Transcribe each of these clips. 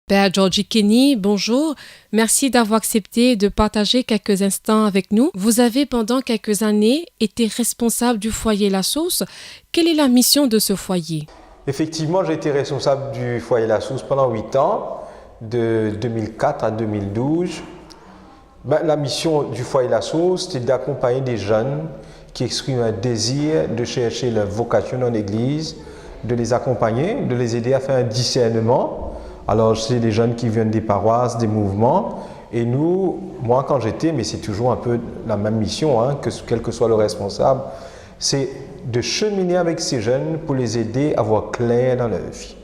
Père Georgie Kenny, bonjour. Merci d'avoir accepté de partager quelques instants avec nous. Vous avez pendant quelques années été responsable du foyer La Source. Quelle est la mission de ce foyer? Effectivement, j'ai été responsable du foyer La Source pendant 8 ans, de 2004 à 2012. La mission du foyer La Source, c'est d'accompagner des jeunes qui expriment un désir de chercher leur vocation dans l'Église, de les accompagner, de les aider à faire un discernement. Alors, c'est des jeunes qui viennent des paroisses, des mouvements. Et nous, moi quand j'étais, mais c'est toujours un peu la même mission, quel que soit le responsable, c'est de cheminer avec ces jeunes pour les aider à voir clair dans leur vie.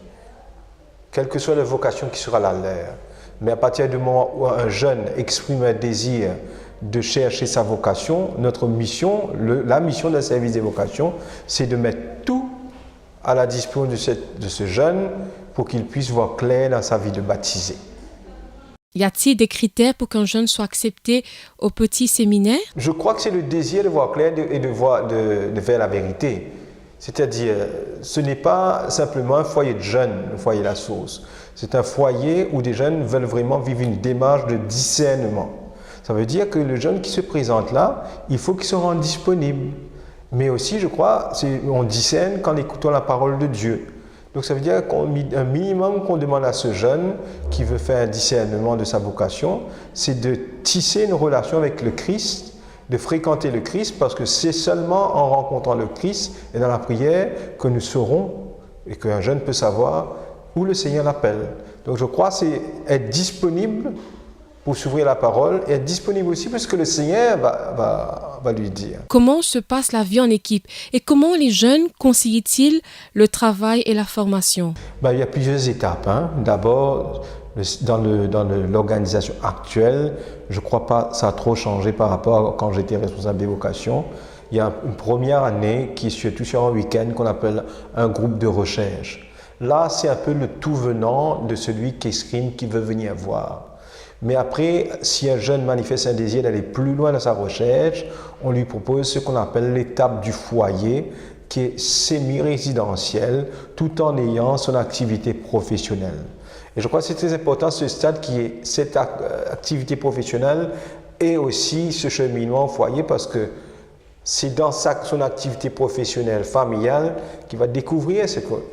Quelle que soit la vocation qui sera la leur. Mais à partir du moment où un jeune exprime un désir de chercher sa vocation, notre mission, la mission d'un service des vocations, c'est de mettre tout à la disposition de ce jeune pour qu'il puisse voir clair dans sa vie de baptisé. Y a-t-il des critères pour qu'un jeune soit accepté au petit séminaire? Je crois que c'est le désir de voir clair et de faire la vérité. C'est-à-dire, ce n'est pas simplement un foyer de jeunes, le foyer La Source. C'est un foyer où des jeunes veulent vraiment vivre une démarche de discernement. Ça veut dire que le jeune qui se présente là, il faut qu'il se rende disponible. Mais aussi, je crois, on discerne qu'en écoutant la parole de Dieu. Donc ça veut dire qu'un minimum qu'on demande à ce jeune qui veut faire un discernement de sa vocation, c'est de tisser une relation avec le Christ, de fréquenter le Christ, parce que c'est seulement en rencontrant le Christ et dans la prière que nous saurons et qu'un jeune peut savoir où le Seigneur l'appelle. Donc je crois que c'est être disponible pour s'ouvrir la parole et être disponible aussi parce que le Seigneur va lui dire. Comment se passe la vie en équipe et comment les jeunes concilient-ils le travail et la formation? Il y a plusieurs étapes. D'abord, dans l'organisation actuelle, je ne crois pas que ça a trop changé par rapport à quand j'étais responsable des vocations. Il y a une première année qui est surtout sur un week-end qu'on appelle un groupe de recherche. Là, c'est un peu le tout venant de celui qui exprime, qui veut venir voir. Mais après, si un jeune manifeste un désir d'aller plus loin dans sa recherche, on lui propose ce qu'on appelle l'étape du foyer, qui est semi-résidentielle, tout en ayant son activité professionnelle. Et je crois que c'est très important ce stade qui est cette activité professionnelle et aussi ce cheminement au foyer parce que c'est dans son activité professionnelle, familiale, qu'il va découvrir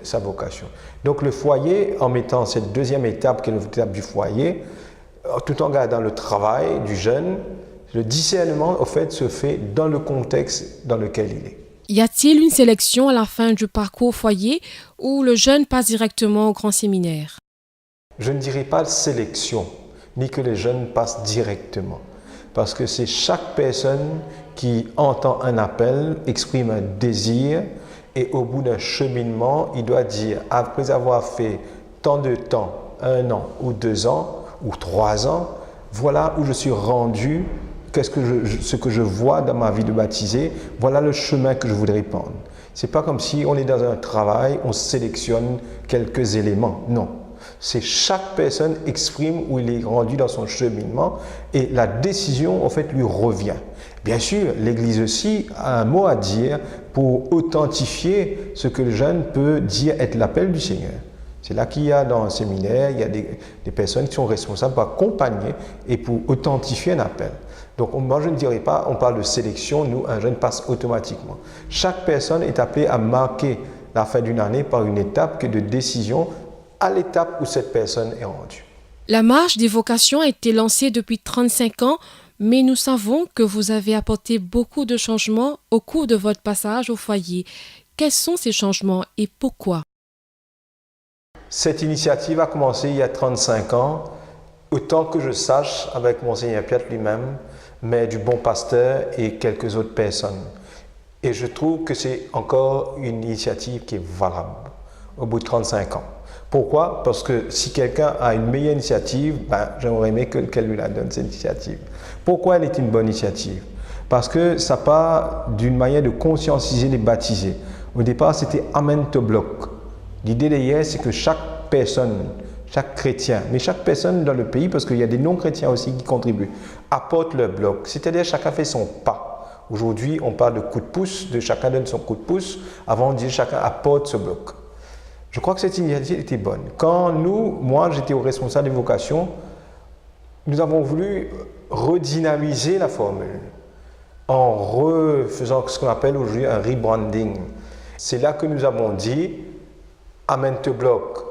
sa vocation. Donc le foyer, en mettant cette deuxième étape qui est l'étape du foyer, tout en gardant le travail du jeune, le discernement, au fait, se fait dans le contexte dans lequel il est. Y a-t-il une sélection à la fin du parcours foyer où le jeune passe directement au grand séminaire? Je ne dirais pas sélection, ni que les jeunes passent directement. Parce que c'est chaque personne qui entend un appel, exprime un désir, et au bout d'un cheminement, il doit dire, après avoir fait tant de temps, 1 an ou 2 ans, ou 3 ans, voilà où je suis rendu, ce que je vois dans ma vie de baptisé, voilà le chemin que je voudrais prendre. Ce n'est pas comme si on est dans un travail, on sélectionne quelques éléments, non. C'est chaque personne exprime où il est rendu dans son cheminement et la décision, en fait, lui revient. Bien sûr, l'Église aussi a un mot à dire pour authentifier ce que le jeune peut dire être l'appel du Seigneur. C'est là qu'il y a dans un séminaire, il y a des personnes qui sont responsables pour accompagner et pour authentifier un appel. Donc moi je ne dirais pas, on parle de sélection, nous un jeune passe automatiquement. Chaque personne est appelée à marquer la fin d'une année par une étape de décision à l'étape où cette personne est rendue. La marche des vocations a été lancée depuis 35 ans, mais nous savons que vous avez apporté beaucoup de changements au cours de votre passage au foyer. Quels sont ces changements et pourquoi? Cette initiative a commencé il y a 35 ans, autant que je sache, avec Monseigneur Piat lui-même, mais du bon pasteur et quelques autres personnes. Et je trouve que c'est encore une initiative qui est valable au bout de 35 ans. Pourquoi? Parce que si quelqu'un a une meilleure initiative, j'aimerais aimer qu'elle lui la donne, cette initiative. Pourquoi elle est une bonne initiative? Parce que ça part d'une manière de conscientiser les baptisés. Au départ, c'était Amen to bloc. L'idée derrière, c'est que chaque personne, chaque chrétien, mais chaque personne dans le pays, parce qu'il y a des non-chrétiens aussi qui contribuent, apporte leur bloc. C'est-à-dire chacun fait son pas. Aujourd'hui, on parle de coup de pouce, de chacun donne son coup de pouce. Avant, on disait chacun apporte ce bloc. Je crois que cette initiative était bonne. Quand moi j'étais au responsable des vocations, nous avons voulu redynamiser la formule en refaisant ce qu'on appelle aujourd'hui un rebranding. C'est là que nous avons dit, Amen to Block.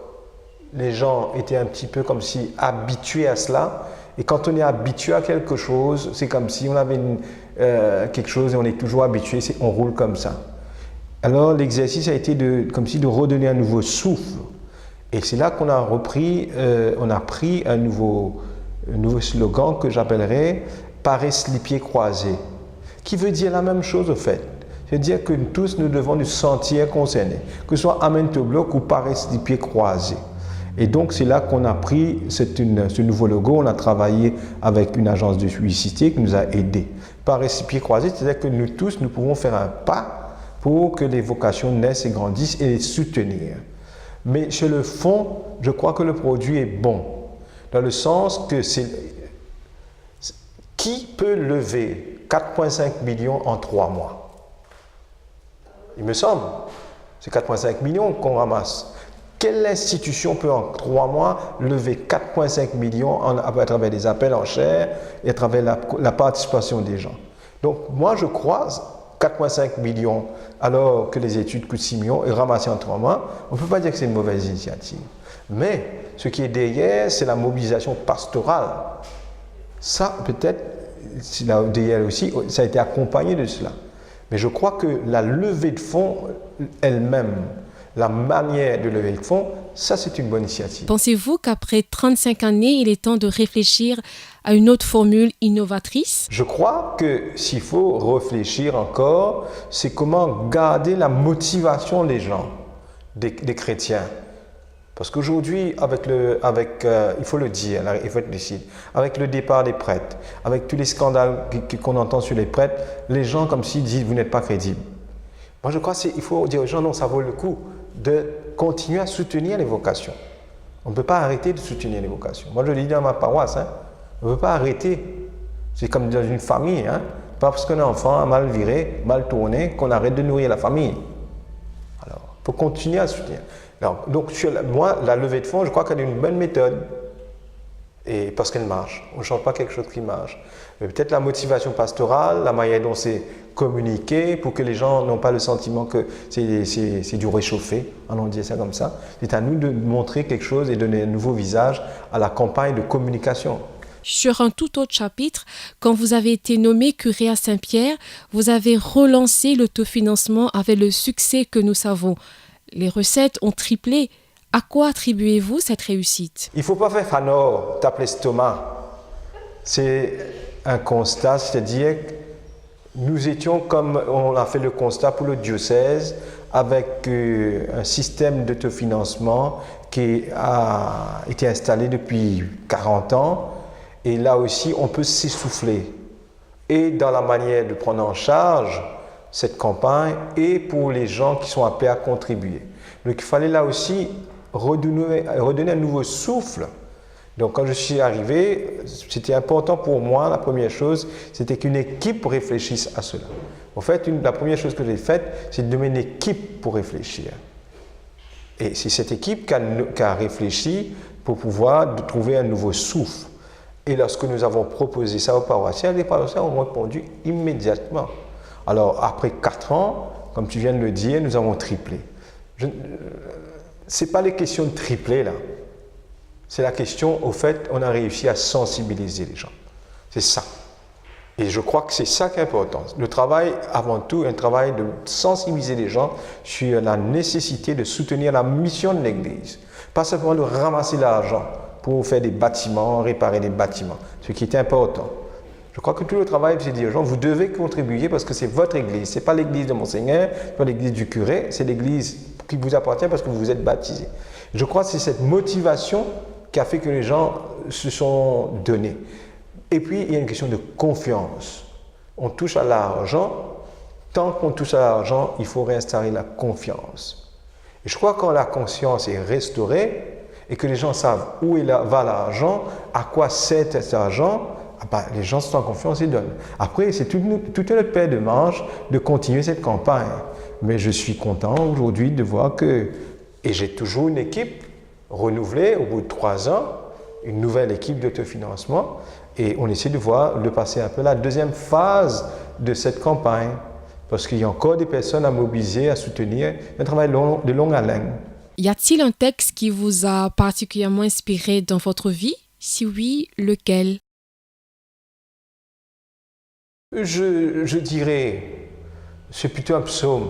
Les gens étaient un petit peu comme si habitués à cela. Et quand on est habitué à quelque chose, c'est comme si on avait quelque chose et on est toujours habitué, on roule comme ça. Alors l'exercice a été comme si de redonner un nouveau souffle. Et c'est là qu'on a on a pris un nouveau slogan que j'appellerais « Paresse les pieds croisés », qui veut dire la même chose au fait. C'est-à-dire que tous nous devons nous sentir concernés, que ce soit Amen to Block ou Paresse les pieds croisés. Et donc c'est là qu'on a pris ce nouveau logo, on a travaillé avec une agence de publicité qui nous a aidés. Paresse les pieds croisés, c'est-à-dire que nous tous, nous pouvons faire un pas pour que les vocations naissent et grandissent et les soutenir. Mais sur le fond, je crois que le produit est bon, dans le sens que qui peut lever 4,5 millions en 3 mois? Il me semble, c'est 4,5 millions qu'on ramasse. Quelle institution peut en 3 mois lever 4,5 millions à travers des appels en chair et à travers la participation des gens? Donc moi je crois 4,5 millions alors que les études coûtent 6 millions et ramasser en 3 mois, on ne peut pas dire que c'est une mauvaise initiative. Mais ce qui est derrière, c'est la mobilisation pastorale. Ça, peut-être, derrière aussi, ça a été accompagné de cela. Mais je crois que la levée de fonds elle-même, la manière de lever le fonds, ça c'est une bonne initiative. Pensez-vous qu'après 35 années, il est temps de réfléchir à une autre formule innovatrice? Je crois que s'il faut réfléchir encore, c'est comment garder la motivation des gens, des chrétiens. Parce qu'aujourd'hui, il faut le dire, il faut être lucide, avec le départ des prêtres, avec tous les scandales qu'on entend sur les prêtres, les gens comme s'ils disent « vous n'êtes pas crédibles ». Moi je crois qu'il faut dire aux gens « non, ça vaut le coup » de continuer à soutenir les vocations. On ne peut pas arrêter de soutenir les vocations. Moi, je le dis dans ma paroisse, on ne peut pas arrêter. C'est comme dans une famille. Pas parce qu'un enfant a mal viré, mal tourné, qu'on arrête de nourrir la famille. Alors, il faut continuer à soutenir. Alors, donc, moi, la levée de fonds, je crois qu'elle est une bonne méthode. Et parce qu'elle marche. On ne change pas quelque chose qui marche. Mais peut-être la motivation pastorale, la manière dont c'est communiqué pour que les gens n'ont pas le sentiment que c'est du réchauffé, on dit ça comme ça. C'est à nous de montrer quelque chose et donner un nouveau visage à la campagne de communication. Sur un tout autre chapitre, quand vous avez été nommé curé à Saint-Pierre, vous avez relancé l'autofinancement avec le succès que nous savons. Les recettes ont triplé. À quoi attribuez-vous cette réussite? Il ne faut pas faire fanor, taper l'estomac. C'est un constat, c'est-à-dire que nous étions, comme on a fait le constat pour le diocèse, avec un système d'autofinancement qui a été installé depuis 40 ans. Et là aussi, on peut s'essouffler. Et dans la manière de prendre en charge cette campagne et pour les gens qui sont appelés à contribuer. Donc il fallait là aussi redonner un nouveau souffle. Donc quand je suis arrivé, c'était important pour moi, la première chose, c'était qu'une équipe réfléchisse à cela. En fait, la première chose que j'ai faite, c'est de donner une équipe pour réfléchir. Et c'est cette équipe qui a réfléchi pour pouvoir trouver un nouveau souffle. Et lorsque nous avons proposé ça aux paroissiens, les paroissiens ont répondu immédiatement. Alors après 4 ans, comme tu viens de le dire, nous avons triplé. Ce n'est pas les questions de tripler là. C'est la question, au fait, on a réussi à sensibiliser les gens. C'est ça. Et je crois que c'est ça qui est important. Le travail, avant tout, un travail de sensibiliser les gens sur la nécessité de soutenir la mission de l'Église. Pas simplement de ramasser l'argent pour faire des bâtiments, réparer des bâtiments, ce qui est important. Je crois que tout le travail, c'est de dire aux gens, vous devez contribuer parce que c'est votre Église. Ce n'est pas l'Église de Monseigneur, ce n'est pas l'Église du curé, c'est l'Église qui vous appartient parce que vous êtes baptisé. Je crois que c'est cette motivation qui a fait que les gens se sont donnés. Et puis, il y a une question de confiance. On touche à l'argent. Tant qu'on touche à l'argent, il faut réinstaller la confiance. Et je crois que quand la conscience est restaurée et que les gens savent où va l'argent, à quoi sert cet argent, les gens sont en confiance et donnent. Après, c'est toute notre paire de manches de continuer cette campagne. Mais je suis content aujourd'hui de voir que Et j'ai toujours une équipe renouvelée au bout de 3 ans, une nouvelle équipe d'autofinancement. Et on essaie de passer un peu la deuxième phase de cette campagne. Parce qu'il y a encore des personnes à mobiliser, à soutenir, un travail de longue haleine. Y a-t-il un texte qui vous a particulièrement inspiré dans votre vie? Si oui, lequel? Je dirais, c'est plutôt un psaume.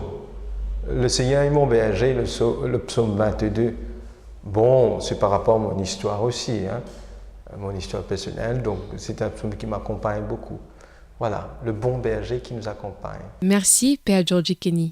Le Seigneur est mon berger, le psaume 22. Bon, c'est par rapport à mon histoire aussi, hein, mon histoire personnelle, donc c'est un psaume qui m'accompagne beaucoup. Voilà, le bon berger qui nous accompagne. Merci, Père Georgie Kenny.